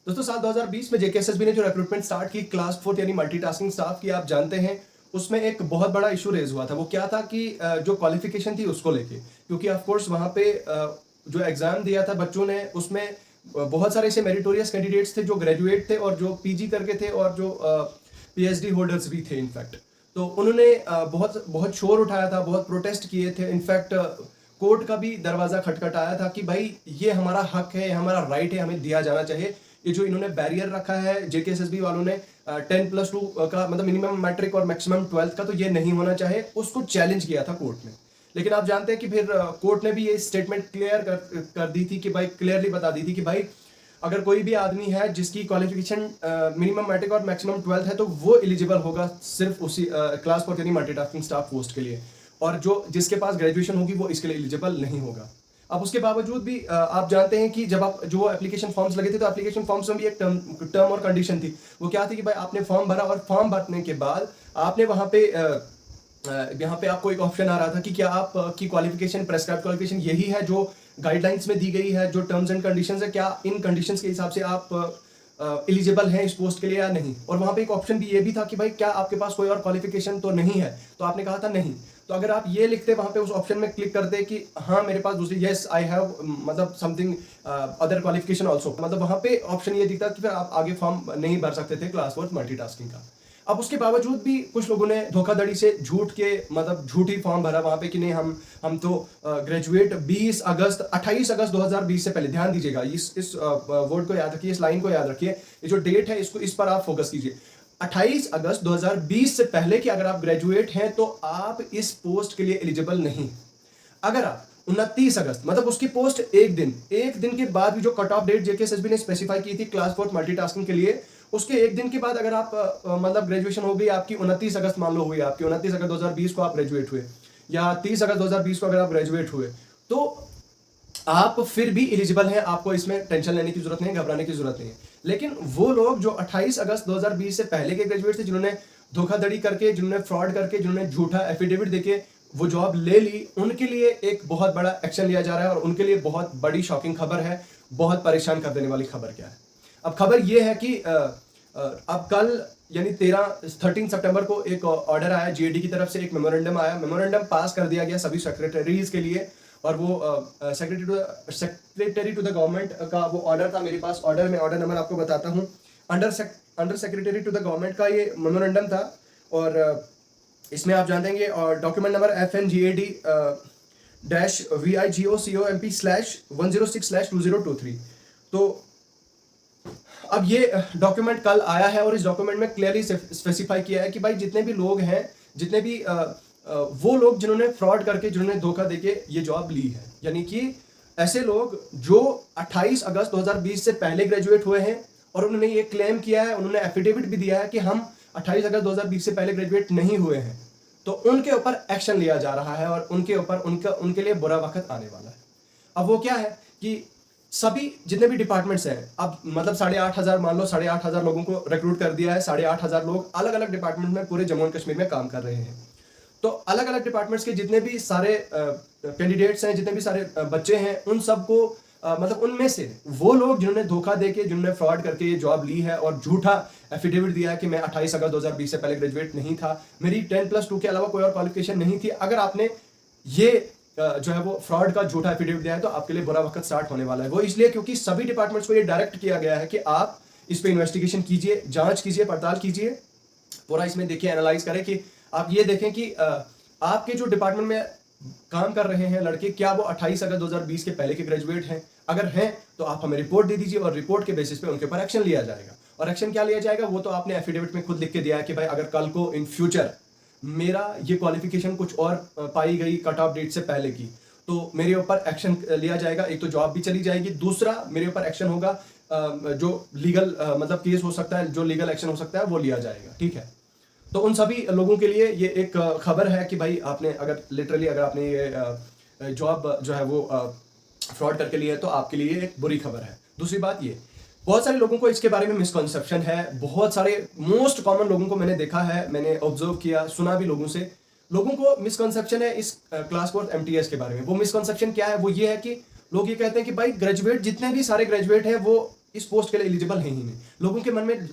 दोस्तों साल 2020 में जेकेएसएसबी ने जो रिक्रूटमेंट स्टार्ट की क्लास 4 यानी मल्टीटास्किंग स्टाफ की, आप जानते हैं उसमें एक बहुत बड़ा इशू रेज हुआ था। वो क्या था कि जो क्वालिफिकेशन थी उसको लेके, क्योंकि ऑफ कोर्स वहाँ पे जो एग्जाम दिया था बच्चों ने, उसमें बहुत सारे ऐसे मेरिटोरियस कैंडिडेट्स थे जो ग्रेजुएट थे और जो पीजी करके थे और जो पीएचडी होल्डर्स भी थे इनफैक्ट। तो उन्होंने बहुत बहुत शोर उठाया था, बहुत प्रोटेस्ट किए थे। इनफैक्ट कोर्ट का भी दरवाजा खटखटाया था कि भाई ये हमारा हक है, हमारा राइट है, हमें दिया जाना चाहिए। ये जो इन्होंने बैरियर रखा है जेकेएसएसबी वालों ने 10+2 का मतलब मिनिमम मैट्रिक और मैक्सिमम 12th का, तो ये नहीं होना चाहिए, उसको चैलेंज किया था कोर्ट ने। लेकिन आप जानते हैं कि फिर कोर्ट ने भी ये स्टेटमेंट क्लियर कर दी थी कि भाई, क्लियरली बता दी थी कि भाई अगर कोई भी आदमी है जिसकी क्वालिफिकेशन मिनिमम मैट्रिक और मैक्सिमम 12th है तो वो एलिजिबल होगा सिर्फ उसी क्लास 4 यानी मल्टीटास्किंग स्टाफ पोस्ट के लिए, और जो जिसके पास ग्रेजुएशन होगी वो इसके लिए एलिजिबल नहीं होगा। अब उसके बावजूद भी आप जानते हैं कि जब आप जो एप्लीकेशन फॉर्म्स लगे थे तो एप्लीकेशन फॉर्म्स में भी एक टर्म और कंडीशन थी। वो क्या थी कि भाई आपने फॉर्म भरा और फॉर्म भरने के बाद आपने वहाँ पे यहाँ पे आपको एक ऑप्शन आ रहा था कि क्या आप की क्वालिफिकेशन, प्रेस्क्राइब क्वालिफिकेशन यही है जो गाइडलाइंस में दी गई है, जो टर्म्स एंड कंडीशंस है, क्या इन कंडीशंस के हिसाब से आप एलिजिबल हैं इस पोस्ट के लिए या नहीं। और वहाँ पे एक ऑप्शन भी ये भी था कि भाई क्या आपके पास कोई और क्वालिफिकेशन तो नहीं है, तो आपने कहा था नहीं। तो अगर आप ये लिखते वहाँ पे उस ऑप्शन में क्लिक करते कि हाँ मेरे पास दूसरी, यस आई हैव मतलब समथिंग अदर क्वालिफिकेशन ऑल्सो, मतलब वहाँ पे ऑप्शन ये दिखता कि फिर आप आगे फॉर्म नहीं भर सकते थे क्लास 4 मल्टीटास्किंग का। अब उसके बावजूद भी कुछ लोगों ने धोखाधड़ी से झूठ के मतलब झूठी फॉर्म भरा वहाँ पे कि नहीं हम तो ग्रेजुएट 28 अगस्त 2020 से पहले, ध्यान दीजिएगा इस वर्ड को याद रखिए, इस लाइन को याद रखिए, ये जो डेट है इसको, इस पर आप फोकस कीजिए। 28 अगस्त 2020 से पहले कि अगर आप ग्रेजुएट हैं तो आप इस पोस्ट के लिए एलिजिबल नहीं। अगर आप 29 अगस्त मतलब उसकी पोस्ट एक दिन के बाद भी जो कट ऑफ डेट जेकेएसएसबी ने स्पेसिफाई की थी क्लास 4 मल्टीटास्किंग के लिए, उसके एक दिन के बाद अगर आप मतलब ग्रेजुएशन हो गई आपकी, 29 अगस्त मान लो हुई आपकी, 29 अगस्त 2020 को आप ग्रेजुएट हुए या 30 अगस्त 2020 को अगर आप ग्रेजुएट हुए, तो आप फिर भी एलिजिबल हैं, आपको इसमें टेंशन लेने की जरूरत नहीं, घबराने की जरूरत नहीं है। लेकिन वो लोग जो 28 अगस्त 2020 से पहले के ग्रेजुएट थे, जिन्होंने धोखाधड़ी करके, जिन्होंने फ्रॉड करके, जिन्होंने झूठा एफिडेविट देके वो जॉब ले ली, उनके लिए एक बहुत बड़ा एक्शन लिया जा रहा है और उनके लिए बहुत बड़ी शॉकिंग खबर है। बहुत परेशान कर देने वाली खबर क्या है? अब खबर ये है कि अब कल यानी 13 सितंबर को एक ऑर्डर आया जीएडी की तरफ से, एक मेमोरेंडम आया, मेमोरेंडम पास कर दिया गया सभी सेक्रेटरीज के लिए, और वो सेक्रेटरी टू द गवर्नमेंट का वो ऑर्डर था मेरे पास। ऑर्डर में ऑर्डर नंबर आपको बताता हूँ, under secretary to the government का ये मेमोरेंडम था, और इसमें आप जान देंगे और डॉक्यूमेंट नंबर FNGAD-VIGOCOMP/106/2023। तो अब ये डॉक्यूमेंट कल आया है और इस डॉक्यूमेंट में क्लियरली स्पेसिफाई किया है कि भाई जितने भी लोग हैं, जितने भी वो लोग जिन्होंने फ्रॉड करके, जिन्होंने धोखा देके ये जॉब ली है, यानी कि ऐसे लोग जो 28 अगस्त 2020 से पहले ग्रेजुएट हुए हैं और उन्होंने ये क्लेम किया है, उन्होंने एफिडेविट भी दिया है कि हम 28 अगस्त 2020 से पहले ग्रेजुएट नहीं हुए हैं, तो उनके ऊपर एक्शन लिया जा रहा है और उनके ऊपर उनके लिए बुरा वक्त आने वाला है। अब वो क्या है कि सभी जितने भी डिपार्टमेंट्स हैं, अब मतलब 8,500 मान लो, 8,500 लोगों को रिक्रूट कर दिया है। 8,500 लोग अलग अलग डिपार्टमेंट में पूरे जम्मू एंड कश्मीर में काम कर रहे हैं। तो अलग अलग डिपार्टमेंट्स के जितने भी सारे कैंडिडेट्स हैं, जितने भी सारे बच्चे हैं, उन सबको मतलब उनमें से वो लोग जिन्होंने धोखा देके, जिन्होंने फ्रॉड करके ये जॉब ली है और झूठा एफिडेविट दिया है कि मैं 28 अगस्त 2020 से पहले ग्रेजुएट नहीं था, मेरी 10+2 के अलावा कोई और क्वालिफिकेशन नहीं थी, अगर आपने ये जो है वो फ्रॉड का झूठा एफिडेविट दिया है तो आपके लिए बुरा वक्त स्टार्ट होने वाला है। वो इसलिए क्योंकि सभी डिपार्टमेंट्स को ये डायरेक्ट किया गया है कि आप इस पे इन्वेस्टिगेशन कीजिए, जांच कीजिए, पड़ताल कीजिए, पूरा इसमें देखिए, एनालाइज करें कि आप ये देखें कि आपके जो डिपार्टमेंट में काम कर रहे हैं लड़के, क्या वो 28 अगस्त 2020 के पहले के ग्रेजुएट हैं? अगर हैं तो आप हमें रिपोर्ट दे दीजिए और रिपोर्ट के बेसिस पे उनके ऊपर एक्शन लिया जाएगा। और एक्शन क्या लिया जाएगा वो तो आपने एफिडेविट में खुद लिख के दिया है कि भाई अगर कल को इन फ्यूचर मेरा ये क्वालिफिकेशन कुछ और पाई गई कट ऑफ डेट से पहले की, तो मेरे ऊपर एक्शन लिया जाएगा। एक तो जॉब भी चली जाएगी, दूसरा मेरे ऊपर एक्शन होगा, जो लीगल मतलब केस हो सकता है, जो लीगल एक्शन हो सकता है वो लिया जाएगा। ठीक है, तो उन सभी लोगों के लिए ये एक खबर है कि भाई आपने अगर लिटरली अगर आपने ये जॉब जो है वो फ्रॉड करके लिया है तो आपके लिए एक बुरी खबर है। दूसरी बात ये, बहुत सारे लोगों को इसके बारे में मिसकॉन्सेप्शन है, बहुत सारे मोस्ट कॉमन लोगों को मैंने देखा है, मैंने ऑब्जर्व किया, सुना भी लोगों से। लोगों को मिसकॉन्सेप्शन है इस क्लास 4 MTS के बारे में। वो मिसकॉन्सेप्शन क्या है? वो ये है कि लोग ये कहते हैं कि भाई ग्रेजुएट, जितने भी सारे ग्रेजुएट हैं वो इस पोस्ट के लिए एलिजिबल है ही नहीं। लोगों के मन में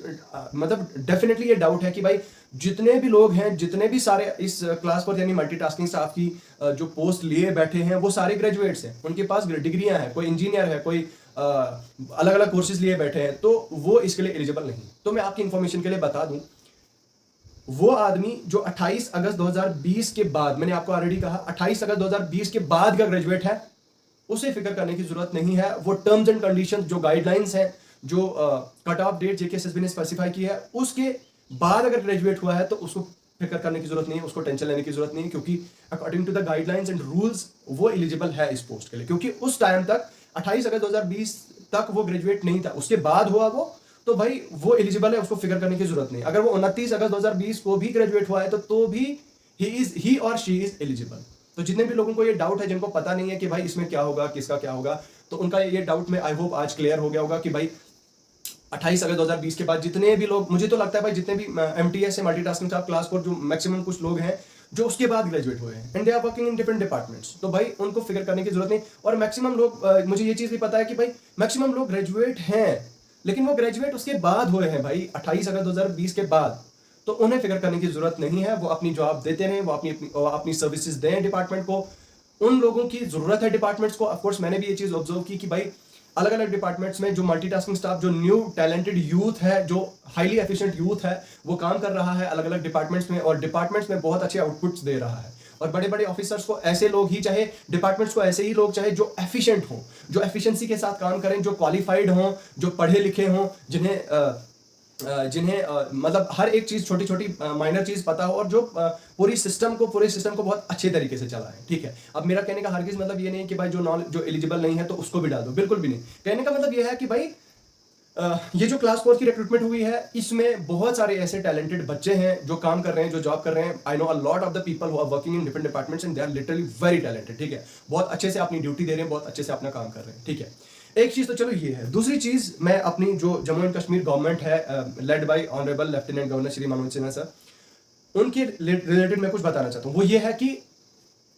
मतलब डेफिनेटली ये डाउट है कि भाई जितने भी लोग हैं, जितने भी सारे इस क्लास 4 यानी मल्टीटास्किंग स्टाफ की जो पोस्ट लिए बैठे हैं वो सारे ग्रेजुएट्स हैं, उनके पास डिग्रियां हैं, कोई इंजीनियर है, कोई अलग अलग कोर्सेज लिए बैठे हैं, तो वो इसके लिए एलिजिबल नहीं। तो मैं आपकी इंफॉर्मेशन के लिए बता दूं, वो आदमी जो 28 अगस्त 2020 के बाद, मैंने आपको ऑलरेडी कहा 28 अगस्त 2020 के बाद का ग्रेजुएट है, उसे फिक्र करने की जरूरत नहीं है। वो टर्म्स एंड कंडीशंस, जो गाइडलाइंस हैं, जो कट ऑफ डेट जेकेएसएसबी ने स्पेसिफाई की है, उसके बाद अगर ग्रेजुएट हुआ है तो उसको फिक्र करने की जरूरत नहीं है, उसको टेंशन लेने की जरूरत नहीं है, क्योंकि according to the guidelines and rules वो एलिजिबल है इस पोस्ट के लिए। क्योंकि उस टाइम तक 28 अगस्त 2020 तक वो ग्रेजुएट नहीं था, उसके बाद हुआ वो, तो भाई वो एलिजिबल है, उसको फिक्र करने की जरूरत नहीं। अगर वो 29 अगस्त 2020 को भी ग्रेजुएट हुआ है तो भी ही और शी इज एलिजिबल। तो जितने भी लोगों को ये डाउट है, जिनको पता नहीं है कि भाई इसमें क्या होगा, किसका क्या होगा, तो उनका ये डाउट में आई होप आज क्लियर हो गया होगा कि भाई 28 अगस्त 2020 के बाद जितने भी लोग, मुझे तो लगता है भाई जितने भी एमटीएस है, मल्टीटास्किंग स्टाफ क्लास 4, जो मैक्सिमम कुछ लोग हैं जो उसके बाद ग्रेजुएट हुए हैं and they are working in different departments, तो भाई उनको फिक्र करने की जरूरत नहीं। और मैक्सिमम लोग, मुझे ये चीज भी पता है कि भाई मैक्सिमम लोग ग्रेजुएट हैं, लेकिन वो ग्रेजुएट उसके बाद हुए हैं भाई 28 अगस्त 2020 के बाद, तो उन्हें फिक्र करने की जरूरत नहीं है। वो अपनी जॉब देते रहे, वो अपनी सर्विसेज दें डिपार्टमेंट को। उन लोगों की जरूरत है डिपार्टमेंट्स को। ऑफकोर्स मैंने भी ये चीज ऑब्जर्व की कि भाई अलग अलग डिपार्टमेंट्स में जो मल्टीटास्किंग स्टाफ, जो न्यू टैलेंटेड यूथ है, जो हाईली एफिशिएंट यूथ है, वो काम कर रहा है अलग अलग डिपार्टमेंट्स में, और डिपार्टमेंट्स में बहुत अच्छे आउटपुट्स दे रहा है। और बड़े बड़े ऑफिसर्स को ऐसे लोग ही चाहिए, डिपार्टमेंट्स को ऐसे ही लोग चाहिए जो एफिशिएंट हों, जो एफिशिएंसी के साथ काम करें, जो क्वालिफाइड हों, जो पढ़े लिखे हों, जिन्हें मतलब हर एक चीज, छोटी छोटी माइनर चीज पता हो, और जो पूरे सिस्टम को बहुत अच्छे तरीके से चलाएं। ठीक है, अब मेरा कहने का हरगिज मतलब ये नहीं कि भाई जो एलिजिबल नहीं है तो उसको भी डाल दो, बिल्कुल भी नहीं। कहने का मतलब ये है कि भाई ये जो क्लास 4 की रिक्रूटमेंट हुई है, इसमें बहुत सारे ऐसे टैलेंटेड बच्चे हैं जो काम कर रहे हैं, जो जॉब कर रहे हैं। I know a lot of the people who are working in different departments and they are literally very talented. ठीक है, बहुत अच्छे से अपनी ड्यूटी दे रहे हैं, बहुत अच्छे से अपना काम कर रहे हैं। ठीक है, एक चीज तो चलो ये है। दूसरी चीज, मैं अपनी जो जम्मू एंड कश्मीर गवर्नमेंट है led by honourable lieutenant governor Shri Manoj Sinha sir, उनके रिलेटेड मैं कुछ बताना चाहता हूँ। वो ये है कि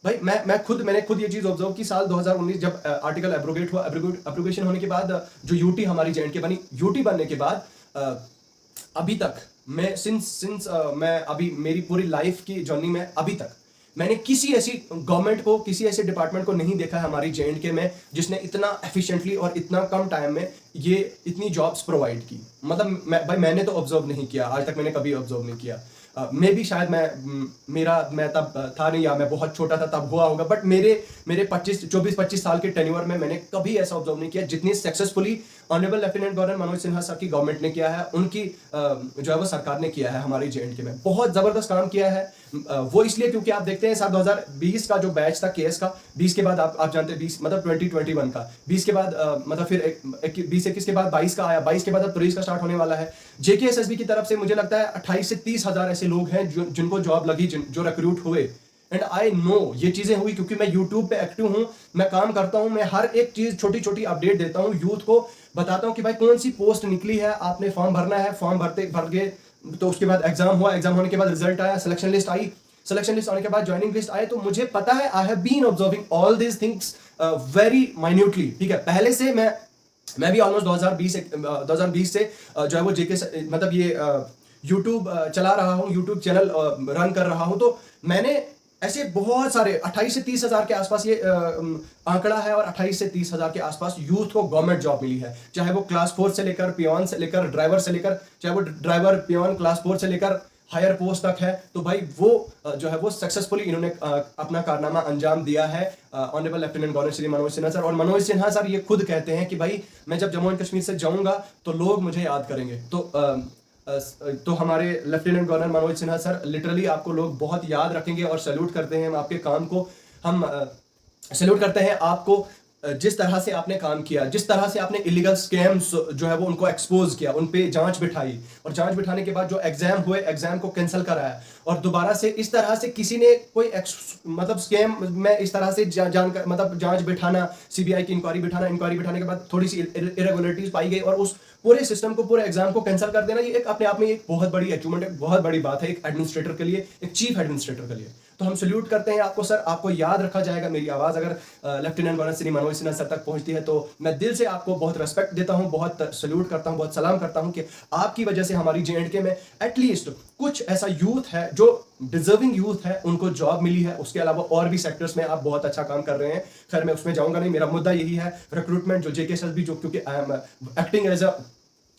भाई मैंने खुद ये चीज ऑब्जर्व की, साल 2019 जब आर्टिकल एब्रोगेट हुआ, एब्रोगेशन होने के बाद जो यूटी हमारी जेएंडके बनी, यूटी बनने के बाद अभी तक मैं मैं अभी मेरी पूरी लाइफ की जर्नी में अभी तक मैंने किसी ऐसी गवर्नमेंट को, किसी ऐसे डिपार्टमेंट को नहीं देखा है हमारी जेएंडके में जिसने इतना एफिशिएंटली और इतना कम टाइम में ये इतनी जॉब्स प्रोवाइड की। मतलब भाई मैंने तो ऑब्जर्व नहीं किया, आज तक मैंने कभी ऑब्जर्व नहीं किया। मैं भी शायद मैं तब था नहीं, या मैं बहुत छोटा था तब हुआ होगा, बट मेरे 24-25 साल के टेन्योर में मैंने कभी ऐसा ऑब्जर्व नहीं किया जितनी successfully honourable lieutenant governor Manoj Sinha sir की गवर्नमेंट ने किया है, उनकी जो है वो सरकार ने किया है हमारी जेएंडके में। बहुत जबरदस्त काम किया है वो, इसलिए क्योंकि आप देखते हैं साल 2020 का जो बैच था केएस का, 20 के बाद आप जानते हैं 20 मतलब 2021 का, 20 के बाद मतलब फिर 20-21 के बाद 22 का आया, 22 के बाद अब 23 का स्टार्ट होने वाला है। जेकेएसएसबी की तरफ से मुझे लगता है 28 से 30 हजार ऐसे लोग हैं जिनको जॉब लगी, जो रिक्रूट हुए। एंड आई नो ये चीजें हुई क्योंकि मैं यूट्यूब पे एक्टिव हूं, मैं काम करता हूं, मैं हर एक चीज छोटी छोटी अपडेट देता हूं, यूथ को बताता हूं कि भाई कौन सी पोस्ट निकली है, आपने फॉर्म भरना है, फॉर्म भर गए तो उसके बाद एग्जाम हुआ, एग्जाम होने के बाद रिजल्ट आया, सिलेक्शन लिस्ट आई, सिलेक्शन लिस्ट आने के बाद ज्वाइनिंग लिस्ट आए। तो मुझे पता है, I have been observing all this things very minutely. ठीक है, पहले से मैं भी ऑलमोस्ट 2020 से जो है वो जेके मतलब ये यूट्यूब चला रहा हूँ, यूट्यूब चैनल रन कर रहा हूँ। तो मैंने ऐसे बहुत सारे 28 से 30 हजार के आसपास ये आंकड़ा है, और 28 से 30 हजार के आसपास यूथ को गवर्नमेंट जॉब मिली है, चाहे वो क्लास 4 से लेकर पियोन से लेकर ड्राइवर से लेकर, चाहे वो ड्राइवर पियोन क्लास 4 से लेकर हायर पोस्ट तक है। तो भाई वो जो है वो सक्सेसफुली इन्होंने अपना कारनामा अंजाम दिया है honourable lieutenant governor Shri Manoj Sinha sir. और मनोज सिन्हा सर ये खुद कहते हैं कि भाई मैं जब जम्मू एंड कश्मीर से जाऊंगा तो लोग मुझे याद करेंगे। तो हमारे lieutenant governor Manoj Sinha sir, literally आपको लोग बहुत याद रखेंगे और सैल्यूट करते हैं हम आपके काम को, हम सैल्यूट करते हैं आपको जिस तरह से आपने काम किया, जिस तरह से आपने इलीगल स्कैम्स जो है वो उनको एक्सपोज किया, उन पे जांच बिठाई, और जांच बिठाने के बाद जो एग्जाम हुए, एग्जाम को कैंसिल कराया, और दोबारा से इस तरह से किसी ने कोई मतलब स्कैम में इस तरह से मतलब जांच बिठाना, सीबीआई की इंक्वायरी बिठाने के बाद थोड़ी सी इरेगुलरिटीज पाई गई और उस पूरे सिस्टम को, पूरे एग्जाम को कैंसिल कर देना, ये एक अपने आप में एक बहुत बड़ी अचीवमेंट है, बहुत बड़ी बात है एक एडमिनिस्ट्रेटर के लिए, एक चीफ एडमिनिस्ट्रेटर के लिए। तो हम सल्यूट करते हैं आपको सर, आपको याद रखा जाएगा। मेरी आवाज़ अगर lieutenant colonel Shri Manoj Sinha sir तक पहुंचती है तो मैं दिल से आपको बहुत रिस्पेक्ट देता हूं, बहुत सल्यूट करता हूं, बहुत सलाम करता हूं कि आपकी वजह से हमारी J&K में एटलीस्ट कुछ ऐसा यूथ है जो डिजर्विंग यूथ है, उनको जॉब मिली है। उसके अलावा और भी सेक्टर्स में आप बहुत अच्छा काम कर रहे हैं। खैर मैं उसमें जाऊंगा नहीं, मेरा मुद्दा यही है रिक्रूटमेंट जो JKSSB जो, क्योंकि I am acting as a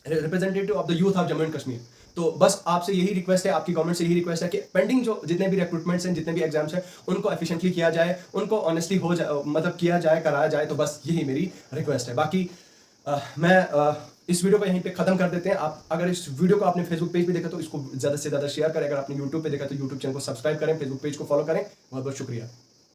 representative of the youth of Jammu and Kashmir. तो बस आपसे यही रिक्वेस्ट है, आपकी गवर्नमेंट से यही रिक्वेस्ट है कि पेंडिंग जो जितने भी रिक्रूटमेंट्स हैं, जितने भी एग्जाम्स हैं, उनको एफिशिएंटली किया जाए, उनको ऑनेस्टली हो जाए, मतलब किया जाए, कराया जाए। तो बस यही मेरी रिक्वेस्ट है। बाकी मैं इस वीडियो को यहीं पे खत्म कर देते हैं। आप अगर इस वीडियो को आपने फेसबुक पेज पे देखा तो इसको ज़्यादा से ज़्यादा शेयर करें। अगर आपने यूट्यूब पे देखा तो यूट्यूब चैनल को सब्सक्राइब करें, फेसबुक पेज को फॉलो करें। बहुत बहुत शुक्रिया।